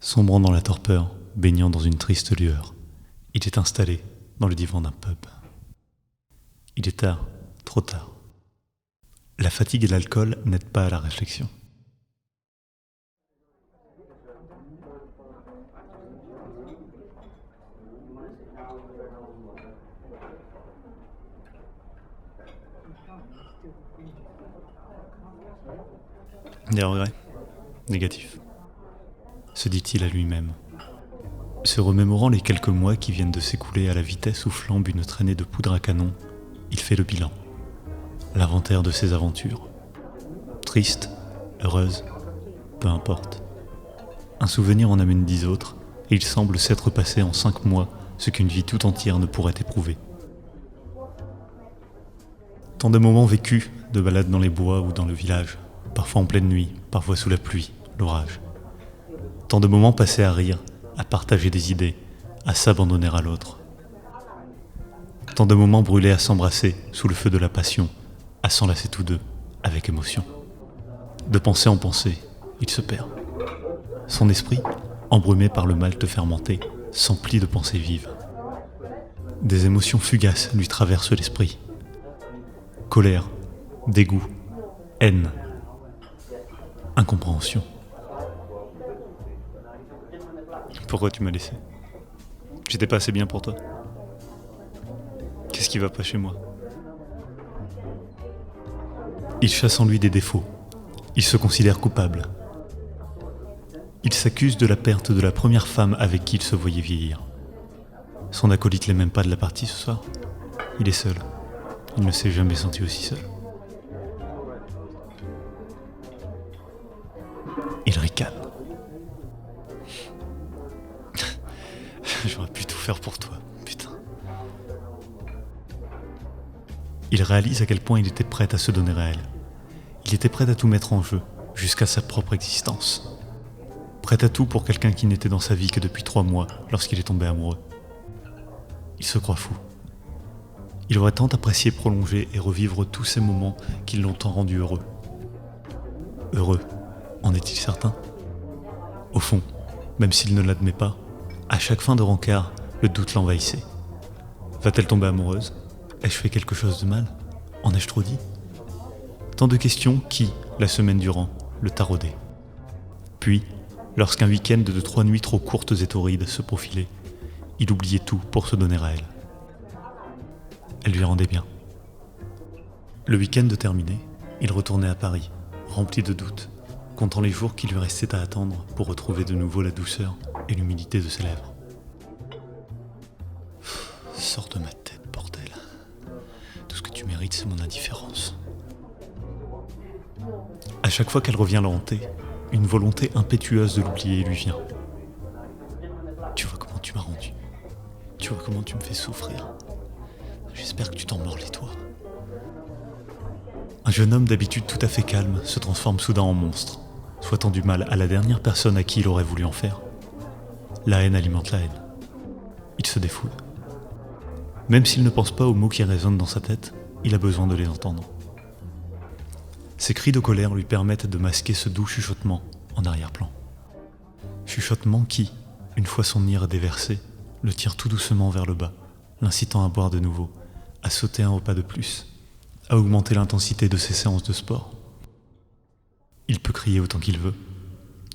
Sombrant dans la torpeur, baignant dans une triste lueur, il est installé dans le divan d'un pub. Il est tard, trop tard. La fatigue et l'alcool n'aident pas à la réflexion. Des regrets négatifs, se dit-il à lui-même. Se remémorant les quelques mois qui viennent de s'écouler à la vitesse où flambe une traînée de poudre à canon, il fait le bilan, l'inventaire de ses aventures. Triste, heureuse, peu importe. Un souvenir en amène 10 autres, et il semble s'être passé en 5 mois ce qu'une vie tout entière ne pourrait éprouver. Tant de moments vécus, de balades dans les bois ou dans le village, parfois en pleine nuit, parfois sous la pluie, l'orage. Tant de moments passés à rire, à partager des idées, à s'abandonner à l'autre. Tant de moments brûlés à s'embrasser sous le feu de la passion, à s'enlacer tous deux, avec émotion. De pensée en pensée, il se perd. Son esprit, embrumé par le malt fermenté, s'emplit de pensées vives. Des émotions fugaces lui traversent l'esprit. Colère, dégoût, haine, incompréhension. Pourquoi tu m'as laissé? J'étais pas assez bien pour toi. Qu'est-ce qui va pas chez moi? Il chasse en lui des défauts. Il se considère coupable. Il s'accuse de la perte de la première femme avec qui il se voyait vieillir. Son acolyte l'est même pas de la partie ce soir. Il est seul. Il ne s'est jamais senti aussi seul. Il ricane. J'aurais pu tout faire pour toi, putain. Il réalise à quel point il était prêt à se donner à elle. Il était prêt à tout mettre en jeu, jusqu'à sa propre existence. Prêt à tout pour quelqu'un qui n'était dans sa vie que depuis 3 mois, lorsqu'il est tombé amoureux. Il se croit fou. Il aurait tant apprécié prolonger et revivre tous ces moments qui l'ont tant rendu heureux. Heureux, en est-il certain? Au fond, même s'il ne l'admet pas, à chaque fin de rencard, le doute l'envahissait. Va-t-elle tomber amoureuse? Ai-je fait quelque chose de mal? En ai-je trop dit? Tant de questions qui, la semaine durant, le taraudaient. Puis, lorsqu'un week-end de 3 nuits trop courtes et torrides se profilait, il oubliait tout pour se donner à elle. Elle lui rendait bien. Le week-end terminé, il retournait à Paris, rempli de doutes, comptant les jours qui lui restaient à attendre pour retrouver de nouveau la douceur et l'humidité de ses lèvres. Sors de ma tête, bordel. Tout ce que tu mérites, c'est mon indifférence. À chaque fois qu'elle revient le hanter, une volonté impétueuse de l'oublier lui vient. Tu vois comment tu m'as rendu. Tu vois comment tu me fais souffrir. J'espère que tu t'en mords les doigts. Un jeune homme d'habitude tout à fait calme se transforme soudain en monstre, souhaitant du mal à la dernière personne à qui il aurait voulu en faire. La haine alimente la haine. Il se défoule. Même s'il ne pense pas aux mots qui résonnent dans sa tête, il a besoin de les entendre. Ses cris de colère lui permettent de masquer ce doux chuchotement en arrière-plan. Chuchotement qui, une fois son ire déversé, le tire tout doucement vers le bas, l'incitant à boire de nouveau, à sauter un repas de plus, à augmenter l'intensité de ses séances de sport. Il peut crier autant qu'il veut.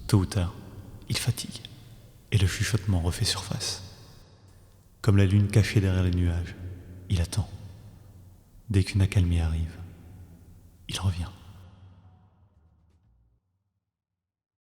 Tôt ou tard, il fatigue, et le chuchotement refait surface. Comme la lune cachée derrière les nuages, il attend. Dès qu'une accalmie arrive, il revient.